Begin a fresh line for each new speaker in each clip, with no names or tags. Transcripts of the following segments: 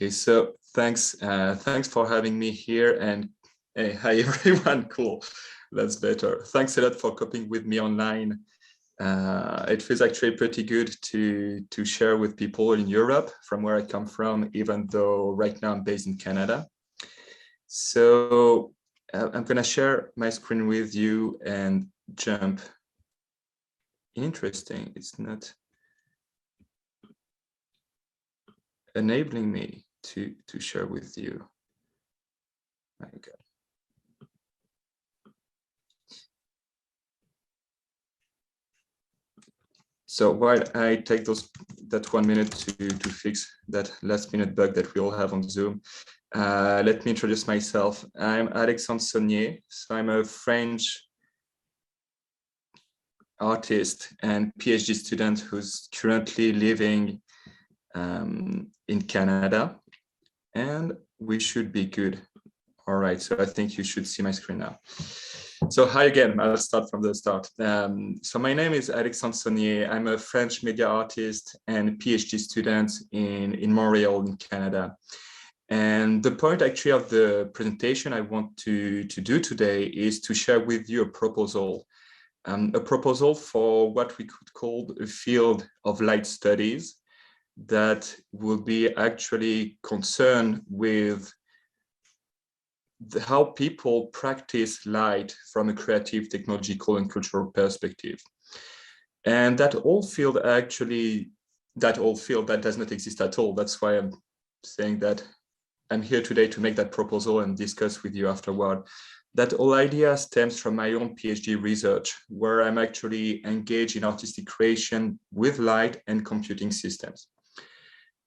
Okay, so thanks for having me here, and hey, hi everyone. Cool, that's better. Thanks a lot for coping with me online. It feels actually pretty good to share with people in Europe from where I come from, even though right now I'm based in Canada. So I'm gonna share my screen with you and jump. Interesting, it's not enabling me to share with you. Okay. So while I take that 1 minute to fix that last minute bug that we all have on Zoom, let me introduce myself. I'm Alexandre Saunier. So I'm a French artist and PhD student who's currently living in Canada, and we should be good. All right, so I think you should see my screen now. So hi again, I'll start from the start. So my name is Alexandre Saunier. I'm a French media artist and PhD student in Montreal, in Canada. And the point actually of the presentation I want to do today is to share with you a proposal for what we could call a field of light studies that will be actually concerned with how people practice light from a creative, technological, and cultural perspective. And that whole field that does not exist at all. That's why I'm saying that I'm here today to make that proposal and discuss with you afterward. That whole idea stems from my own PhD research, where I'm actually engaged in artistic creation with light and computing systems.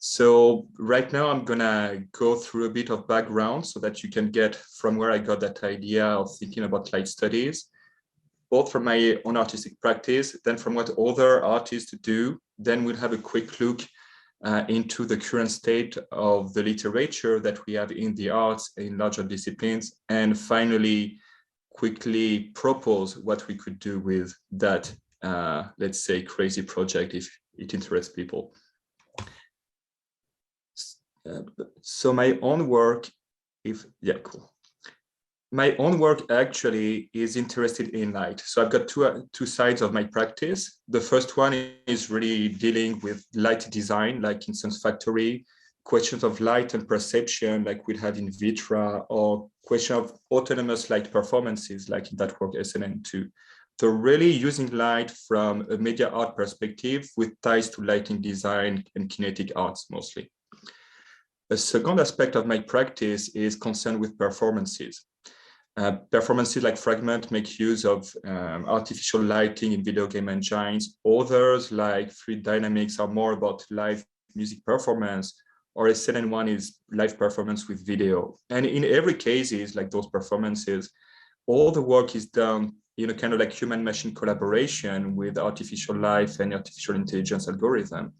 So right now I'm gonna go through a bit of background so that you can get from where I got that idea of thinking about light studies, both from my own artistic practice, then from what other artists do. Then we'll have a quick look into the current state of the literature that we have in the arts in larger disciplines, and finally quickly propose what we could do with that, let's say, crazy project if it interests people. So my own work, my own work actually is interested in light. So I've got two sides of my practice. The first one is really dealing with light design, like in Sense Factory, questions of light and perception, like we'd have in Vitra, or question of autonomous light performances, like in that work SNN2. So really using light from a media art perspective with ties to lighting design and kinetic arts mostly. A second aspect of my practice is concerned with performances. Performances like Fragment make use of artificial lighting in video game engines. Others like Fluid Dynamics are more about live music performance, or SNN1 is live performance with video. And in every case, like those performances, all the work is done in a kind of like human-machine collaboration with artificial life and artificial intelligence algorithm.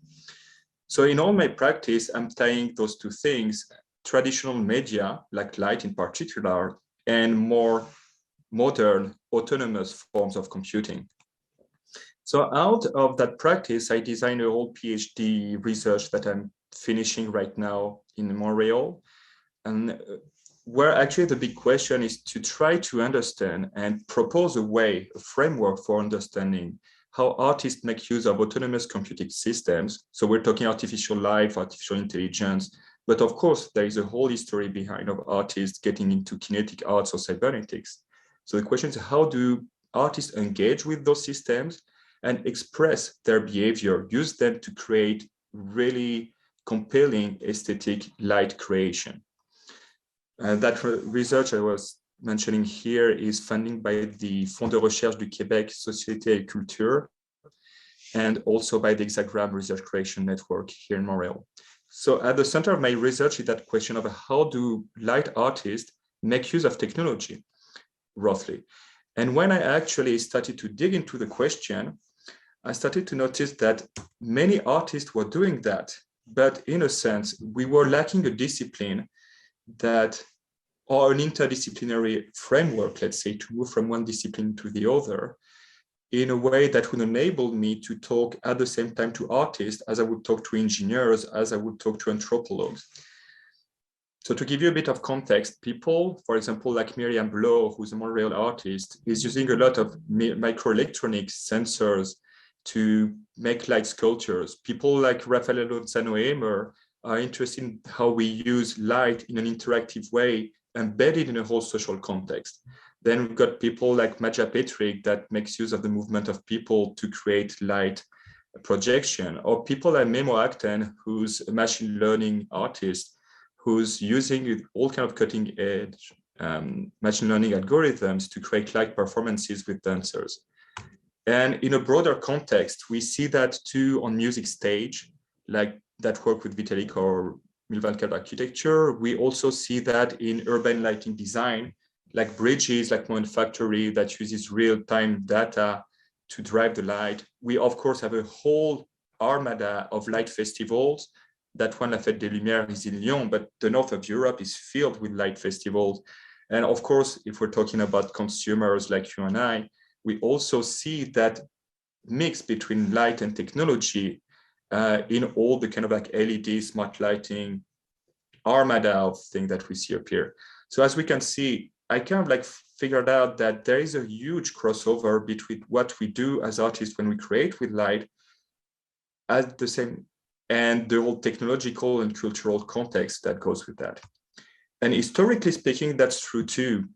So in all my practice, I'm tying those two things, traditional media, like light in particular, and more modern autonomous forms of computing. So out of that practice, I designed a whole PhD research that I'm finishing right now in Montreal, and where actually the big question is to try to understand and propose a framework for understanding how artists make use of autonomous computing systems. So we're talking artificial life, artificial intelligence, but of course there is a whole history behind of artists getting into kinetic arts or cybernetics. So the question is, how do artists engage with those systems and express their behavior, use them to create really compelling aesthetic light creation? That research I was mentioning here is funded by the Fonds de Recherche du Québec, Société et Culture, and also by the Hexagram Research Creation Network here in Montreal. So at the center of my research is that question of how do light artists make use of technology, roughly. And when I actually started to dig into the question, I started to notice that many artists were doing that, but in a sense, we were lacking a discipline or an interdisciplinary framework, let's say, to move from one discipline to the other in a way that would enable me to talk at the same time to artists as I would talk to engineers, as I would talk to anthropologues. So to give you a bit of context, people, for example, like Miriam Blow, who's a Montreal artist, is using a lot of microelectronic sensors to make light sculptures. People like Raffaello Lozano are interested in how we use light in an interactive way, embedded in a whole social context. Then we've got people like Maja Petrick that makes use of the movement of people to create light projection, or people like Memo Acton, who's a machine learning artist, who's using all kind of cutting edge machine learning algorithms to create light performances with dancers. And in a broader context, we see that too on music stage, like that work with Vitalik or Milvankar architecture. We also see that in urban lighting design, like bridges, like Moment Factory, that uses real-time data to drive the light. We, of course, have a whole armada of light festivals. That one, La Fête des Lumières, is in Lyon, but the north of Europe is filled with light festivals. And of course, if we're talking about consumers like you and I, we also see that mix between light and technology in all the kind of like LED, smart lighting, armada of things that we see up here. So as we can see, I kind of like figured out that there is a huge crossover between what we do as artists when we create with light at the same, and the whole technological and cultural context that goes with that. And historically speaking, that's true too.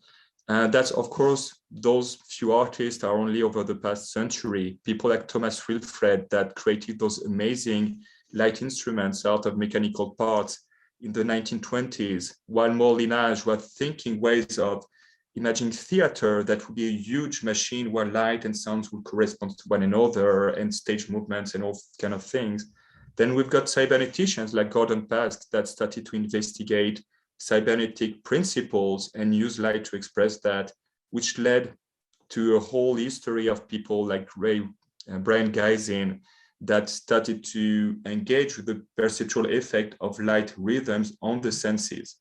That's, of course, those few artists are only over the past century. People like Thomas Wilfred that created those amazing light instruments out of mechanical parts in the 1920s, while Molinage was thinking ways of imagining theater that would be a huge machine where light and sounds would correspond to one another, and stage movements and all kind of things. Then we've got cyberneticians like Gordon Past that started to investigate cybernetic principles and use light to express that, which led to a whole history of people like Brian Gysin that started to engage with the perceptual effect of light rhythms on the senses.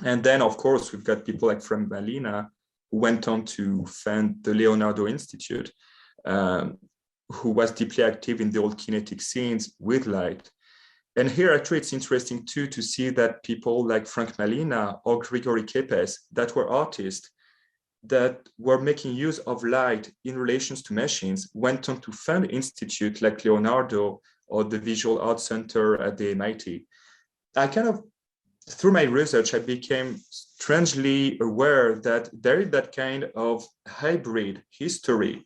And then, of course, we've got people like Frank Malina, who went on to found the Leonardo Institute, who was deeply active in the old kinetic scenes with light. And here, actually, it's interesting too to see that people like Frank Malina or Grigory Kepes, that were artists that were making use of light in relations to machines, went on to found institutes like Leonardo or the Visual Arts Center at the MIT. I kind of, through my research, I became strangely aware that there is that kind of hybrid history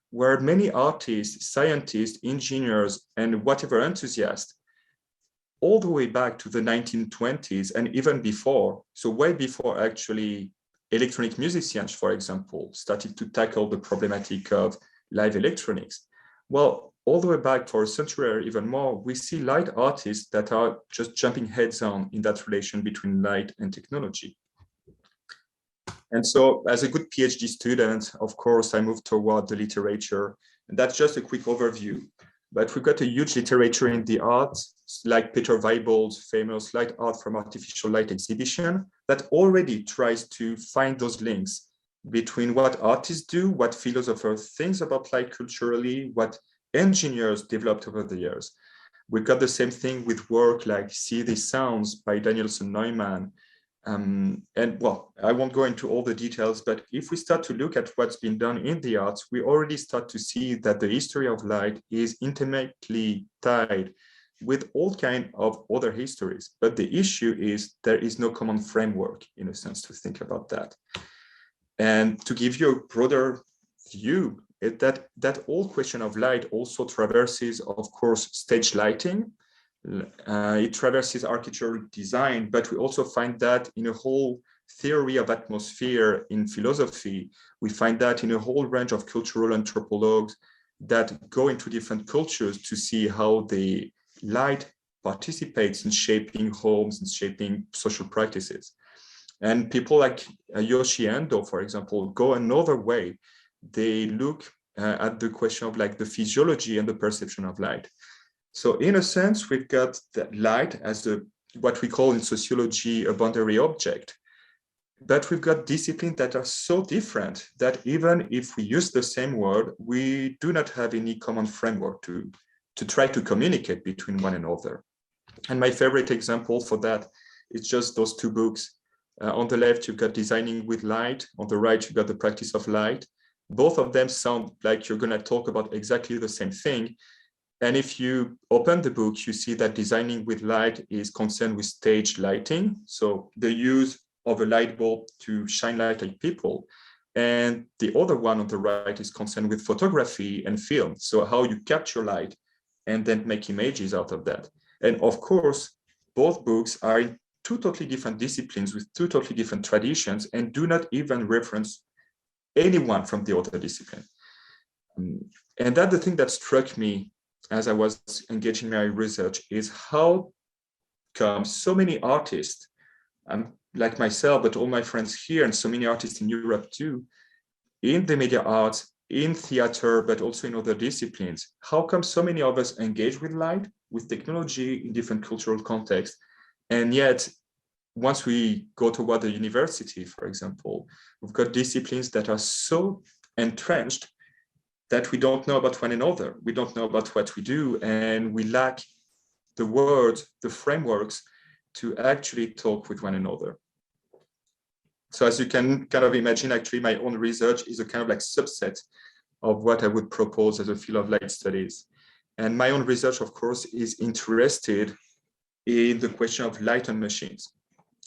where many artists, scientists, engineers, and whatever enthusiasts, all the way back to the 1920s and even before, so way before actually electronic musicians, for example, started to tackle the problematic of live electronics. Well, all the way back for a century or even more, we see light artists that are just jumping heads on in that relation between light and technology. And so as a good PhD student, of course, I moved toward the literature. And that's just a quick overview. But we've got a huge literature in the arts, like Peter Weibel's famous Light Art from Artificial Light exhibition, that already tries to find those links between what artists do, what philosophers think about light culturally, what engineers developed over the years. We've got the same thing with work like See These Sounds by Danielson Neumann. And well, I won't go into all the details, but if we start to look at what's been done in the arts, we already start to see that the history of light is intimately tied with all kinds of other histories. But the issue is there is no common framework, in a sense, to think about that. And to give you a broader view, that whole question of light also traverses, of course, stage lighting. It traverses architectural design, but we also find that in a whole theory of atmosphere in philosophy. We find that in a whole range of cultural anthropologues that go into different cultures to see how the light participates in shaping homes and shaping social practices. And people like Yoshi Endo, for example, go another way. They look at the question of like the physiology and the perception of light. So in a sense, we've got the light as what we call in sociology a boundary object. But we've got disciplines that are so different that even if we use the same word, we do not have any common framework to try to communicate between one another. And my favorite example for that It's just those two books. On the left, you've got Designing with Light. On the right, you've got The Practice of Light. Both of them sound like you're going to talk about exactly the same thing. And if you open the book, you see that Designing with Light is concerned with stage lighting. So the use of a light bulb to shine light on people. And the other one on the right is concerned with photography and film. So how you capture light and then make images out of that. And of course, both books are in two totally different disciplines with two totally different traditions and do not even reference anyone from the other discipline. And that's the thing that struck me as I was engaging in my research, is how come so many artists, like myself, but all my friends here and so many artists in Europe too, in the media arts, in theater, but also in other disciplines, how come so many of us engage with light, with technology in different cultural contexts? And yet, once we go toward the university, for example, we've got disciplines that are so entrenched that we don't know about one another. We don't know about what we do, and we lack the words, the frameworks to actually talk with one another. So as you can kind of imagine, actually, my own research is a kind of like subset of what I would propose as a field of light studies. And my own research, of course, is interested in the question of light on machines.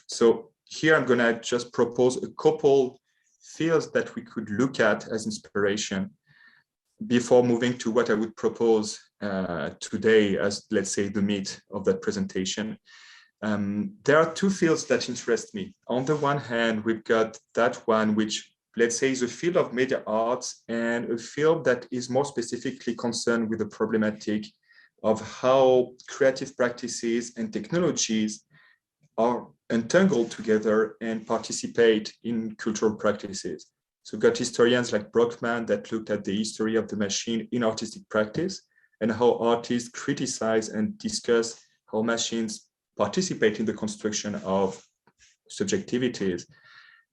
So here I'm going to just propose a couple fields that we could look at as inspiration before moving to what I would propose today as, let's say, the meat of that presentation. There are two fields that interest me. On the one hand, we've got that one which, let's say, is a field of media arts and a field that is more specifically concerned with the problematic of how creative practices and technologies are entangled together and participate in cultural practices. So we've got historians like Brockman that looked at the history of the machine in artistic practice and how artists criticize and discuss how machines participate in the construction of subjectivities.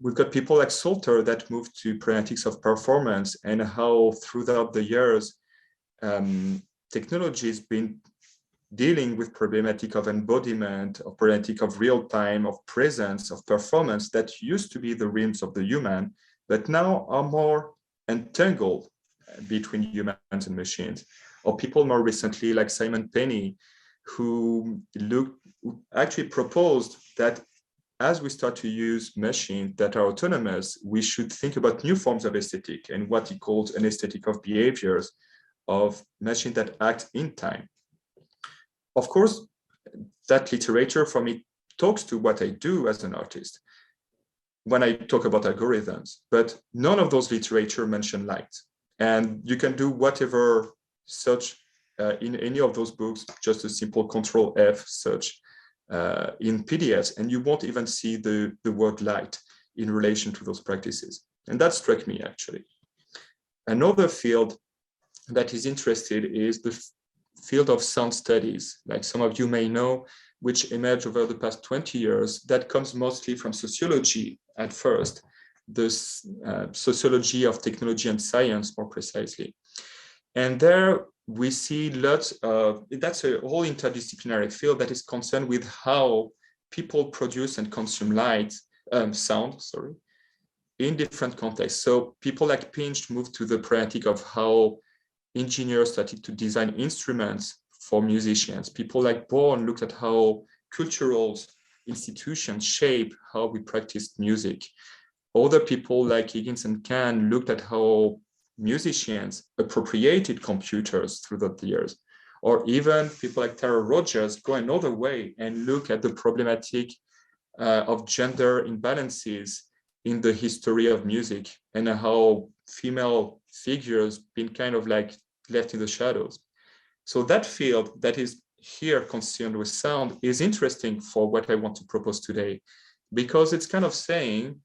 We've got people like Salter that moved to problematics of performance and how throughout the years, technology has been dealing with problematic of embodiment, of problematic of real time, of presence, of performance that used to be the realms of the human, but now are more entangled between humans and machines. Or people more recently like Simon Penny, who actually proposed that as we start to use machines that are autonomous, we should think about new forms of aesthetic and what he calls an aesthetic of behaviors of machines that act in time. Of course, that literature for me talks to what I do as an artist when I talk about algorithms, but none of those literature mention light. And you can do whatever search in any of those books, just a simple Control F search in PDFs, and you won't even see the word light in relation to those practices. And that struck me, actually. Another field that is interested is the field of sound studies, like some of you may know, which emerged over the past 20 years. That comes mostly from sociology at first, the sociology of technology and science, more precisely. And there we see lots of, that's a whole interdisciplinary field that is concerned with how people produce and consume sound, in different contexts. So people like Pinch moved to the problematic of how engineers started to design instruments for musicians. People like Bourne looked at how cultural institutions shape how we practice music. Other people like Higgins and Kahn looked at how musicians appropriated computers throughout the years. Or even people like Tara Rogers go another way and look at the problematic of gender imbalances in the history of music and how female figures been kind of like left in the shadows. So that field that is here concerned with sound is interesting for what I want to propose today, because it's kind of saying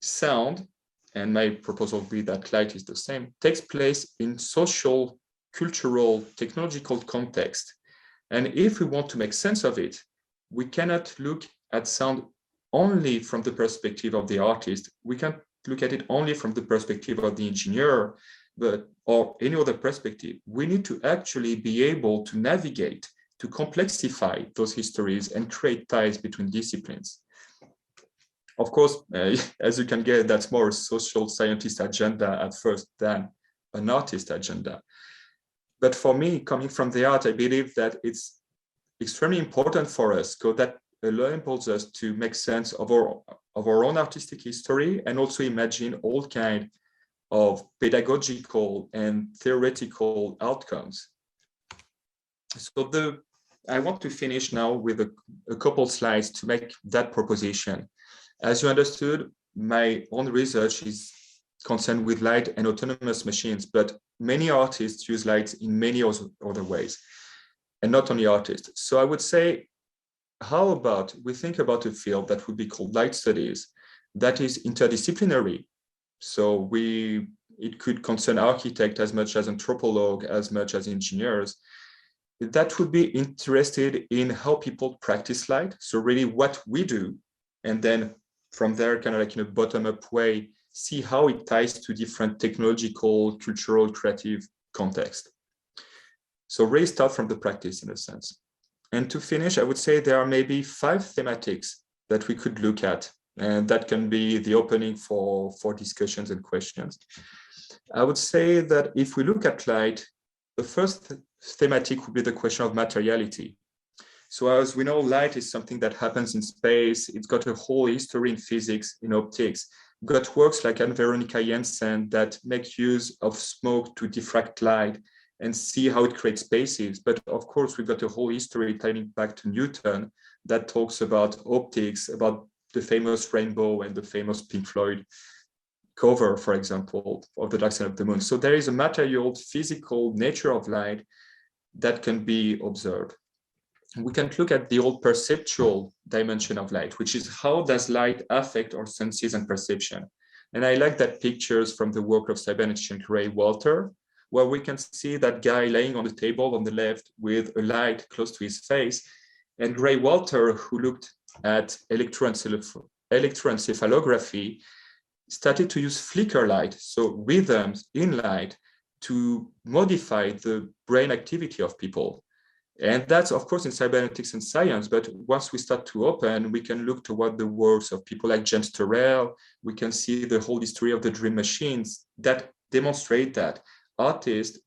sound, and my proposal will be that light is the same, takes place in social, cultural, technological context. And if we want to make sense of it, we cannot look at sound only from the perspective of the artist. We can't look at it only from the perspective of the engineer, or any other perspective. We need to actually be able to navigate to complexify those histories and create ties between disciplines. Of course, as you can get, that's more a social scientist agenda at first than an artist agenda. But for me, coming from the art, I believe that it's extremely important for us because that enables us to make sense of our own artistic history and also imagine all kinds of pedagogical and theoretical outcomes. So I want to finish now with a couple slides to make that proposition. As you understood, my own research is concerned with light and autonomous machines, but many artists use light in many other ways, and not only artists. So I would say, how about we think about a field that would be called light studies that is interdisciplinary? So it could concern architects as much as anthropologue, as much as engineers, that would be interested in how people practice light. So really what we do, and then from there, kind of like in a bottom-up way, see how it ties to different technological, cultural, creative context. So really start from the practice in a sense. And to finish, I would say there are maybe 5 thematics that we could look at, and that can be the opening for discussions and questions. I would say that if we look at light, the first thematic would be the question of materiality. So as we know, light is something that happens in space. It's got a whole history in physics, in optics. We've got works like Anne-Veronica Jensen that make use of smoke to diffract light and see how it creates spaces. But of course, we've got a whole history tying back to Newton that talks about optics, about the famous rainbow and the famous Pink Floyd cover, for example, of The Dark Side of the Moon. So there is a material, physical nature of light that can be observed. We can look at the old perceptual dimension of light, which is how does light affect our senses and perception? And I like that pictures from the work of cybernetician Ray Walter, where we can see that guy laying on the table on the left with a light close to his face. And Ray Walter, who looked at electroencephalography, started to use flicker light, so rhythms in light, to modify the brain activity of people. And that's, of course, in cybernetics and science, but once we start to open, we can look toward the works of people like James Turrell. We can see the whole history of the dream machines that demonstrate that artists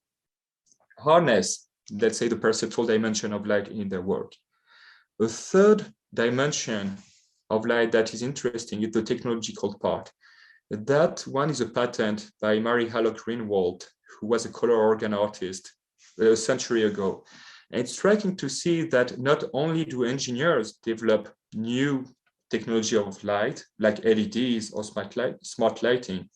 harness, let's say, the perceptual dimension of light in their work. A third dimension of light that is interesting is the technological part. That one is a patent by Mary Hallock Greenwald, who was a color organ artist a century ago. And it's striking to see that not only do engineers develop new technology of light, like LEDs or smart lighting,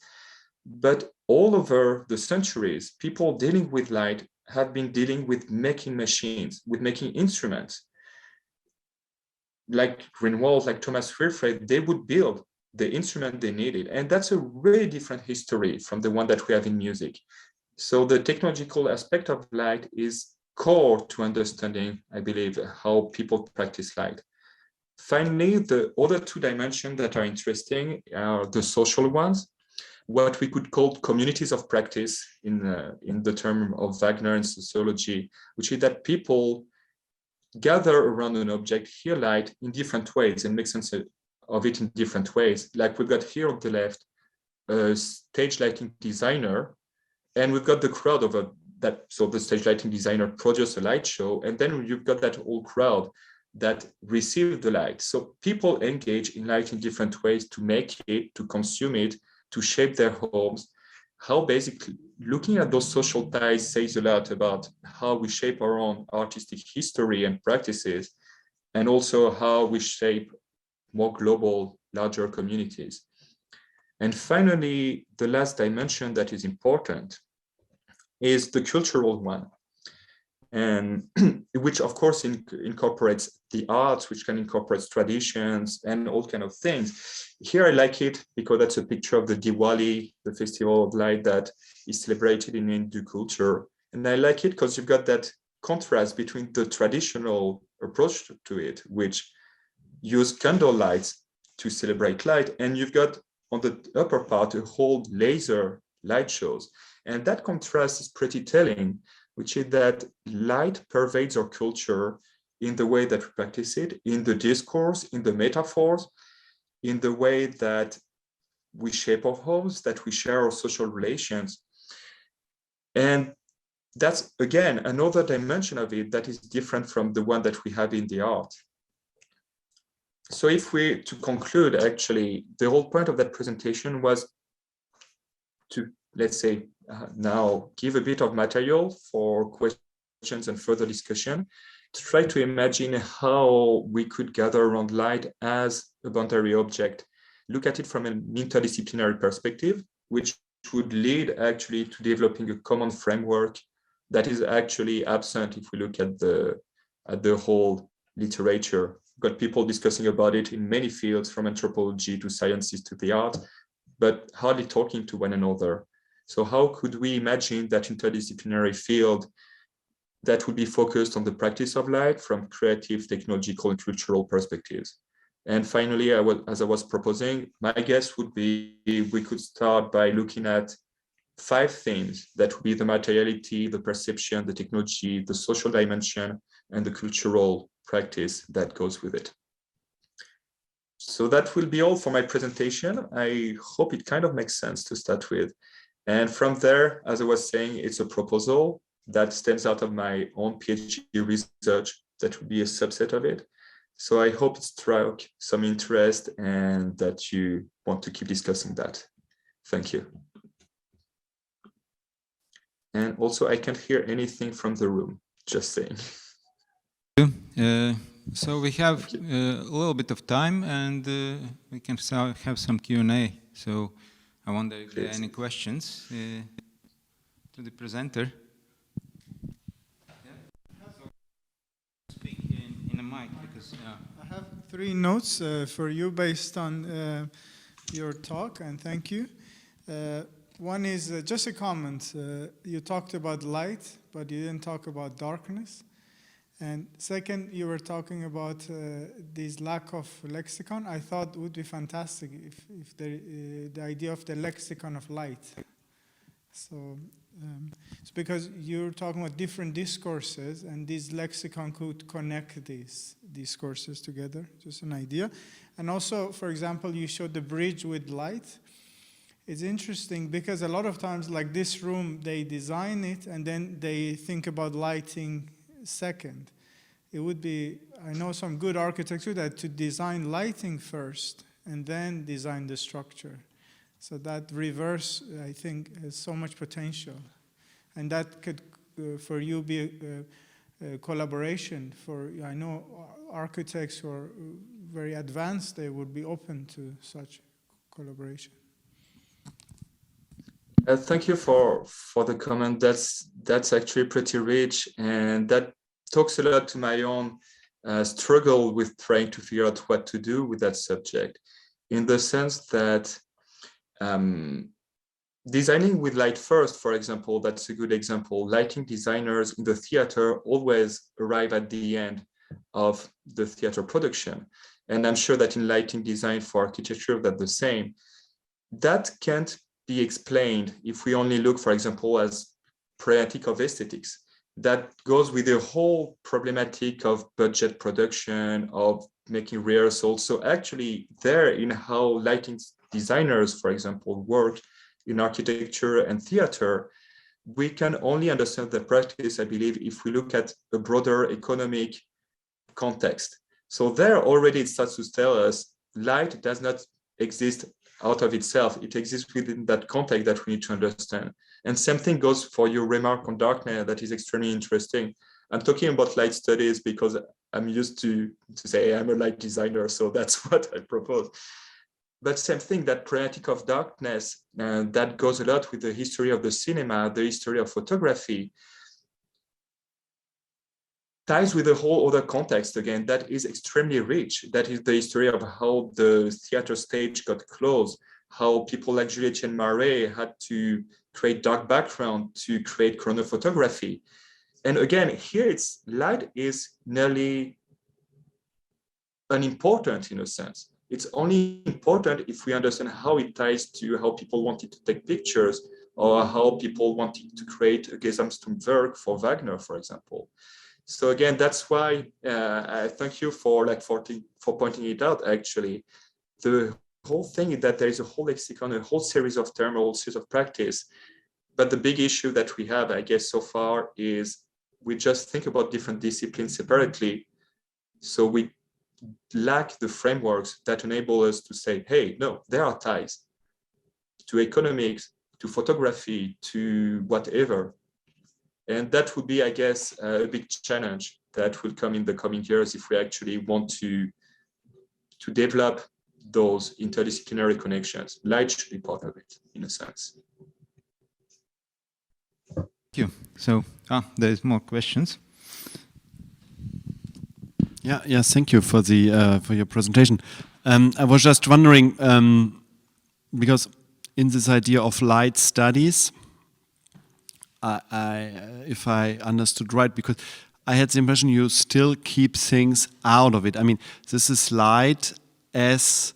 but all over the centuries, people dealing with light have been dealing with making machines, with making instruments. Like Greenwald, like Thomas Wilfred, they would build the instrument they needed. And that's a really different history from the one that we have in music. So the technological aspect of light is core to understanding, I believe, how people practice light. Finally, the other 2 dimensions that are interesting are the social ones, what we could call communities of practice in the term of Wagner and sociology, which is that people gather around an object, hear light in different ways and make sense of it in different ways. Like we've got here on the left, a stage lighting designer, and we've got the crowd of so the stage lighting designer produced a light show, and then you've got that whole crowd that received the light. So people engage in light in different ways to make it, to consume it, to shape their homes. How basically looking at those social ties says a lot about how we shape our own artistic history and practices, and also how we shape more global, larger communities. And finally, the last dimension that is important is the cultural one, and which of course incorporates the arts, which can incorporate traditions and all kind of things. Here I like it because that's a picture of the Diwali, the festival of light that is celebrated in Hindu culture. And I like it because you've got that contrast between the traditional approach to it, which use candle lights to celebrate light, and you've got on the upper part a whole laser light shows. And that contrast is pretty telling, which is that light pervades our culture in the way that we practice it, in the discourse, in the metaphors, in the way that we shape our homes, that we share our social relations. And that's, again, another dimension of it that is different from the one that we have in the art. So if we, to conclude, actually, the whole point of that presentation was to, let's say, now give a bit of material for questions and further discussion, to try to imagine how we could gather around light as a boundary object, look at it from an interdisciplinary perspective, which would lead actually to developing a common framework that is actually absent if we look at the whole literature. We've got people discussing about it in many fields, from anthropology to sciences to the art, but hardly talking to one another. So how could we imagine that interdisciplinary field that would be focused on the practice of light from creative, technological, and cultural perspectives? And finally, as I was proposing, my guess would be we could start by looking at 5 themes that would be the materiality, the perception, the technology, the social dimension, and the cultural practice that goes with it. So that will be all for my presentation. I hope it kind of makes sense to start with. And from there, as I was saying, it's a proposal that stems out of my own PhD research that would be a subset of it. So I hope it struck some interest and that you want to keep discussing that. Thank you. And also, I can't hear anything from the room, just saying.
So we have a little bit of time, and we can have some Q&A. So I wonder if there are any questions to the presenter. Speak in a mic, because
I have 3 notes for you based on your talk, and thank you. One is just a comment. You talked about light, but you didn't talk about darkness. And second, you were talking about this lack of lexicon. I thought it would be fantastic if the idea of the lexicon of light. So it's because you're talking about different discourses, and this lexicon could connect these discourses together. Just an idea. And also, for example, you showed the bridge with light. It's interesting because a lot of times, like this room, they design it and then they think about lighting second. It would be, I know some good architecture that to design lighting first and then design the structure. So that reverse, I think, has so much potential. And that could, for you, be a collaboration for, I know architects who are very advanced, they would be open to such collaboration.
Thank you for the comment. That's actually pretty rich, and that talks a lot to my own struggle with trying to figure out what to do with that subject, in the sense that designing with light first, for example, that's a good example. Lighting designers in the theater always arrive at the end of the theater production. And I'm sure that in lighting design for architecture, that's the same. That can't be explained if we only look, for example, as pragmatic of aesthetics. That goes with the whole problematic of budget production, of making rehearsals. So actually there, in how lighting designers, for example, work in architecture and theater, we can only understand the practice, I believe, if we look at a broader economic context. So there already it starts to tell us light does not exist out of itself. It exists within that context that we need to understand. And same thing goes for your remark on darkness. That is extremely interesting. I'm talking about light studies because I'm used to say, hey, I'm a light designer, so that's what I propose. But same thing, that pragmatic of darkness, that goes a lot with the history of the cinema, the history of photography, ties with a whole other context again that is extremely rich. That is the history of how the theater stage got closed, how people like Juliette and Marais had to create dark background to create chronophotography. And again, here it's light is nearly unimportant in a sense. It's only important if we understand how it ties to how people wanted to take pictures, or how people wanted to create a Gesamtwerk for Wagner, for example. So again, that's why I thank you for pointing it out. Actually, the whole thing is that there is a whole lexicon, a whole series of terms, a whole series of practice. But the big issue that we have, I guess, so far is we just think about different disciplines separately. So we lack the frameworks that enable us to say, hey, no, there are ties to economics, to photography, to whatever. And that would be, I guess, a big challenge that will come in the coming years if we actually want to develop those interdisciplinary connections. Light should be part of it, in a sense.
Thank you. So, there's more questions.
Yeah. Thank you for the for your presentation. I was just wondering because in this idea of light studies, if I understood right, because I had the impression you still keep things out of it. I mean, this is light as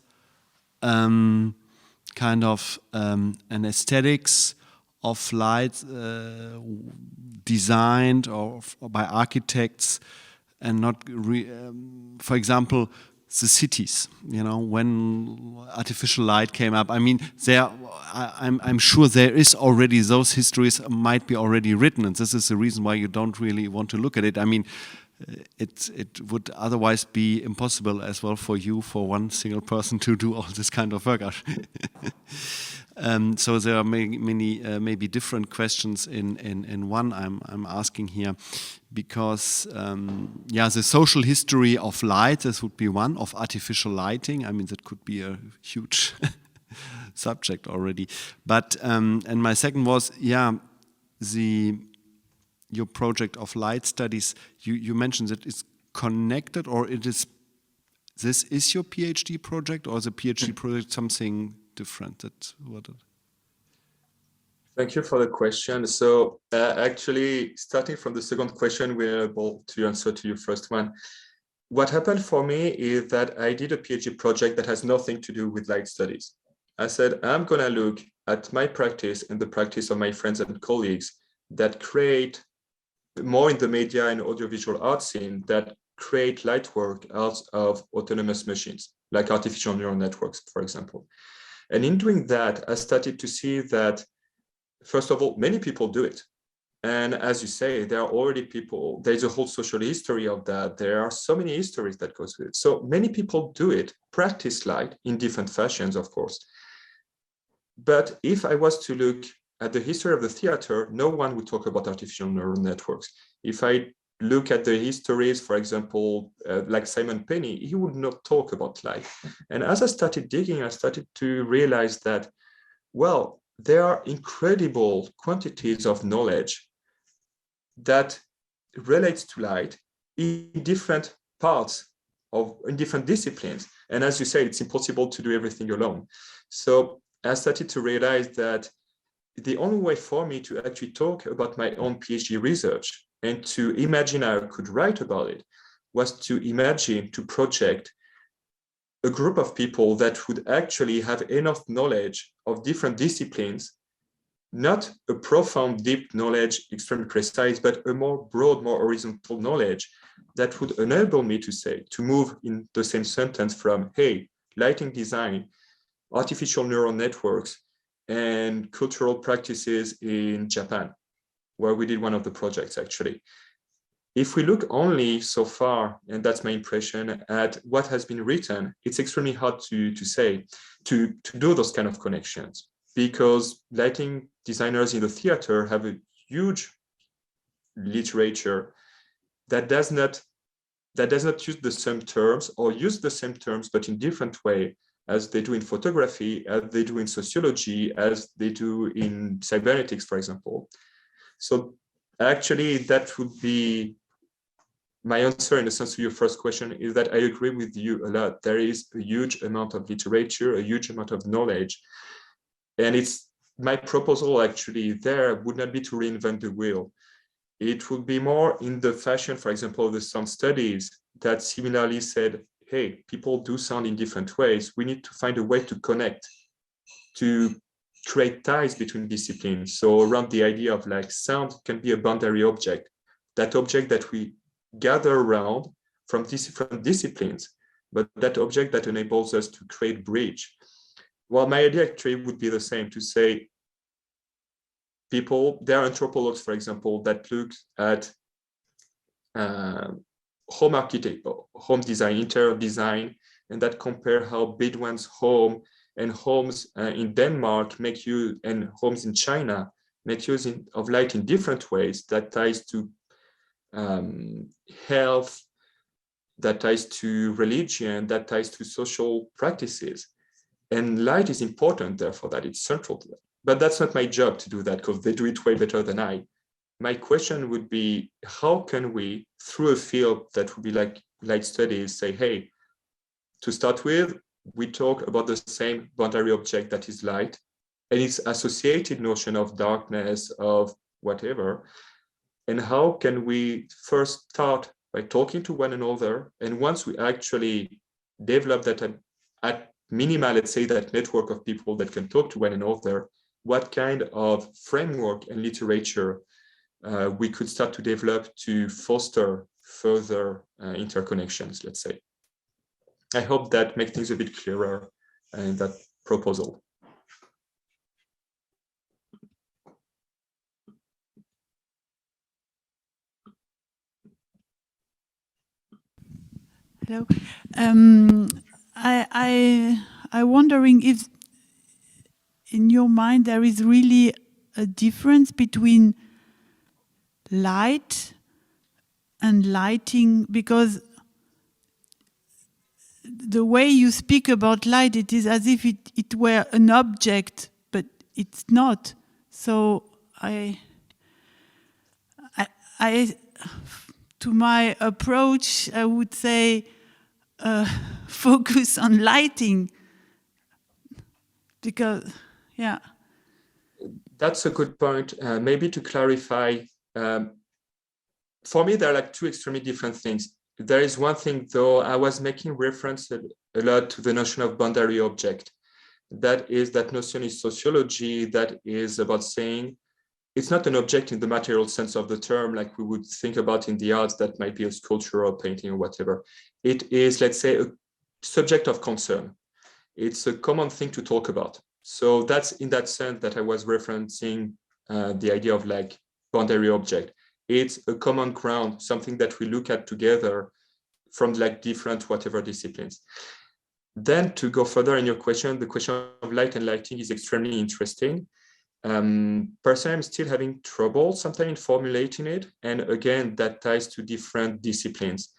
kind of an aesthetics of light designed or by architects, and not, for example, the cities. You know, when artificial light came up, I mean, I'm sure there is already, those histories might be already written, and this is the reason why you don't really want to look at it. I mean, it would otherwise be impossible as well for you, for one single person, to do all this kind of work. So there are many maybe different questions in one I'm asking here, because the social history of light, this would be one, of artificial lighting. I mean, that could be a huge subject already. But and my second was your project of light studies. You mentioned that it's connected, or this is your PhD project, or is the PhD project something different?
Thank you for the question. So actually, starting from the second question, we're able to answer to your first one. What happened for me is that I did a PhD project that has nothing to do with light studies. I said, I'm going to look at my practice and the practice of my friends and colleagues that create more in the media and audiovisual art scene, that create light work out of autonomous machines, like artificial neural networks, for example. And in doing that, I started to see that, first of all, many people do it. And as you say, there are already people, there's a whole social history of that. There are so many histories that goes with it. So many people do it, practice light in different fashions, of course. But if I was to look at the history of the theater, no one would talk about artificial neural networks. If I look at the histories, for example, like Simon Penny, he would not talk about light. And as I started digging, I started to realize that, well, there are incredible quantities of knowledge that relates to light in different parts in different disciplines. And as you say, it's impossible to do everything alone. So I started to realize that the only way for me to actually talk about my own PhD research and to imagine I could write about it was to imagine, to project a group of people that would actually have enough knowledge of different disciplines, not a profound, deep knowledge, extremely precise, but a more broad, more horizontal knowledge that would enable me to move in the same sentence from, hey, lighting design, artificial neural networks, and cultural practices in Japan, where we did one of the projects, actually. If we look only so far, and that's my impression, at what has been written, it's extremely hard to do those kind of connections, because lighting designers in the theater have a huge literature that does not use the same terms, or use the same terms but in different way, as they do in photography, as they do in sociology, as they do in cybernetics, for example. So actually, that would be my answer in the sense to your first question, is that I agree with you a lot. There is a huge amount of literature, a huge amount of knowledge. And it's my proposal actually there would not be to reinvent the wheel. It would be more in the fashion, for example, of the sound studies that similarly said, hey, people do sound in different ways. We need to find a way to connect, to create ties between disciplines. So around the idea of like sound can be a boundary object, that object that we gather around from different disciplines, but that object that enables us to create bridge. Well, my idea actually would be the same, to say people, there are anthropologues, for example, that look at home architecture, home design, interior design, and that compare how Bedouins' home and homes in Denmark make use, and homes in China make use of light in different ways, that ties to health, that ties to religion, that ties to social practices. And light is important, therefore, that it's central to that. But that's not my job to do that, because they do it way better than I. My question would be, how can we, through a field that would be like light studies, say, hey, to start with, we talk about the same boundary object that is light, and its associated notion of darkness, of whatever. And how can we first start by talking to one another? And once we actually develop that at minimal, let's say, that network of people that can talk to one another, what kind of framework and literature we could start to develop to foster further interconnections, let's say. I hope that makes things a bit clearer in that proposal.
Hello. I'm wondering if in your mind there is really a difference between light and lighting, because the way you speak about light, it is as if it were an object, but it's not. So to my approach, I would say focus on lighting, because, yeah.
That's a good point. Maybe to clarify, for me, there are like two extremely different things. There is one thing, though, I was making reference a lot to the notion of boundary object. That notion is sociology, that is about saying it's not an object in the material sense of the term, like we would think about in the arts, that might be a sculpture or painting or whatever. It is, let's say, a subject of concern. It's a common thing to talk about. So that's in that sense that I was referencing the idea of like boundary object. It's a common ground, something that we look at together from like different whatever disciplines. Then to go further in your question, the question of light and lighting is extremely interesting. Personally, I'm still having trouble sometimes in formulating it. And again, that ties to different disciplines,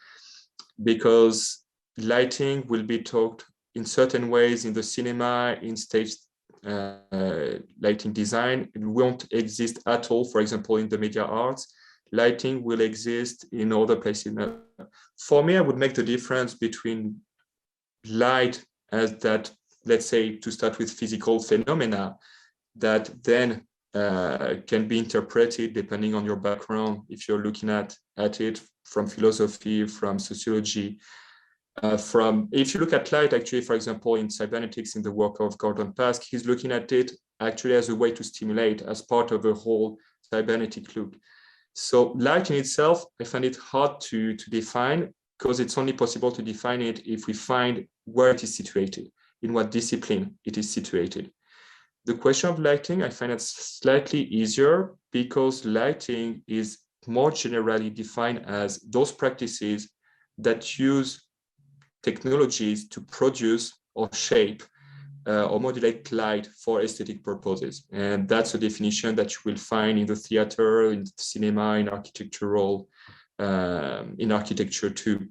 because lighting will be taught in certain ways in the cinema, in stage lighting design. It won't exist at all, for example, in the media arts. Lighting will exist in other places. For me, I would make the difference between light as that, let's say, to start with physical phenomena, that then can be interpreted depending on your background, if you're looking at it from philosophy, from sociology, if you look at light, actually, for example, in cybernetics, in the work of Gordon Pask, he's looking at it actually as a way to stimulate, as part of a whole cybernetic look. So light in itself, I find it hard to define, because it's only possible to define it if we find where it is situated, in what discipline it is situated. The question of lighting, I find it slightly easier, because lighting is more generally defined as those practices that use technologies to produce or shape or modulate light for aesthetic purposes. And that's a definition that you will find in the theater, in the cinema, in architectural, in architecture too.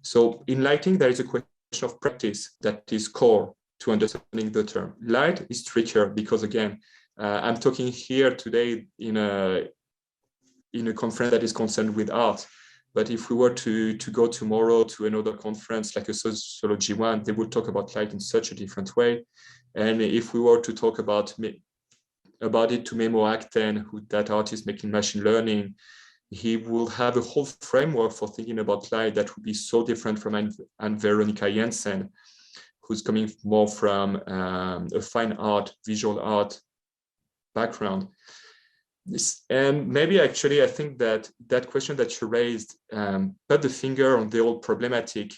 So in lighting, there is a question of practice that is core to understanding the term. Light is trickier because, again, I'm talking here today in a conference that is concerned with art. But if we were to go tomorrow to another conference, like a sociology one, they would talk about light in such a different way. And if we were to talk about it to Memo Acten, that artist making machine learning, he will have a whole framework for thinking about light that would be so different from Anne Veronica Jensen, who's coming more from a fine art, visual art background. Yes, and maybe actually I think that that question that you raised put the finger on the old problematic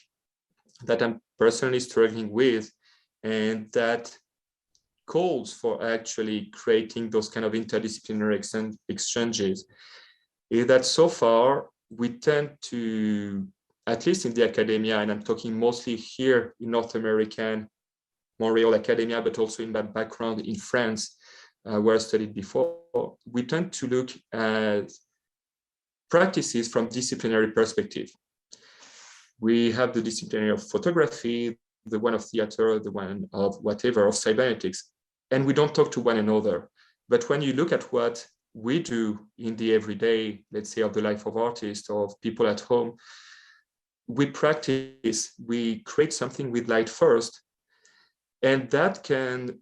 that I'm personally struggling with, and that calls for actually creating those kind of interdisciplinary exchanges, is that so far we tend to, at least in the academia, and I'm talking mostly here in North American Montreal academia, but also in my background in France, where I studied before, we tend to look at practices from disciplinary perspective. We have the disciplinary of photography, the one of theater, the one of whatever, of cybernetics, and we don't talk to one another. But when you look at what we do in the everyday, let's say, of the life of artists or of people at home, we practice, we create something with light first, and that can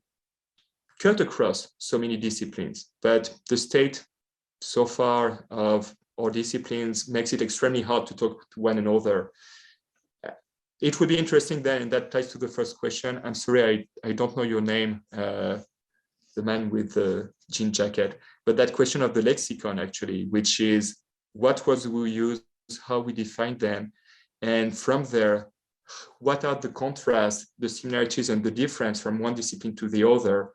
cut across so many disciplines. But the state so far of our disciplines makes it extremely hard to talk to one another. It would be interesting then, and that ties to the first question. I'm sorry, I don't know your name, the man with the jean jacket, but that question of the lexicon actually, which is what words we use, how we define them, and from there, what are the contrasts, the similarities and the difference from one discipline to the other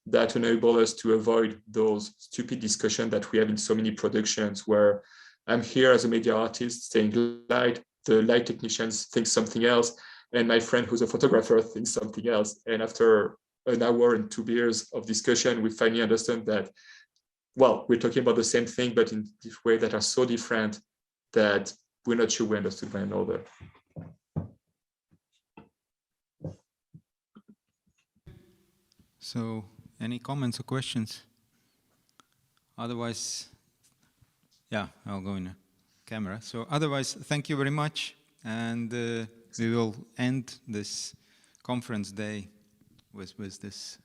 that enable us to avoid those stupid discussions that we have in so many productions, where I'm here as a media artist saying light, the light technicians think something else, and my friend who's a photographer thinks something else. And after an hour and 2 beers of discussion, we finally understand that, well, we're talking about the same thing, but in ways that are so different that we're not sure we understood one another.
So, any comments or questions? Otherwise, yeah, I'll go in a camera. So otherwise, thank you very much. And we will end this conference day with this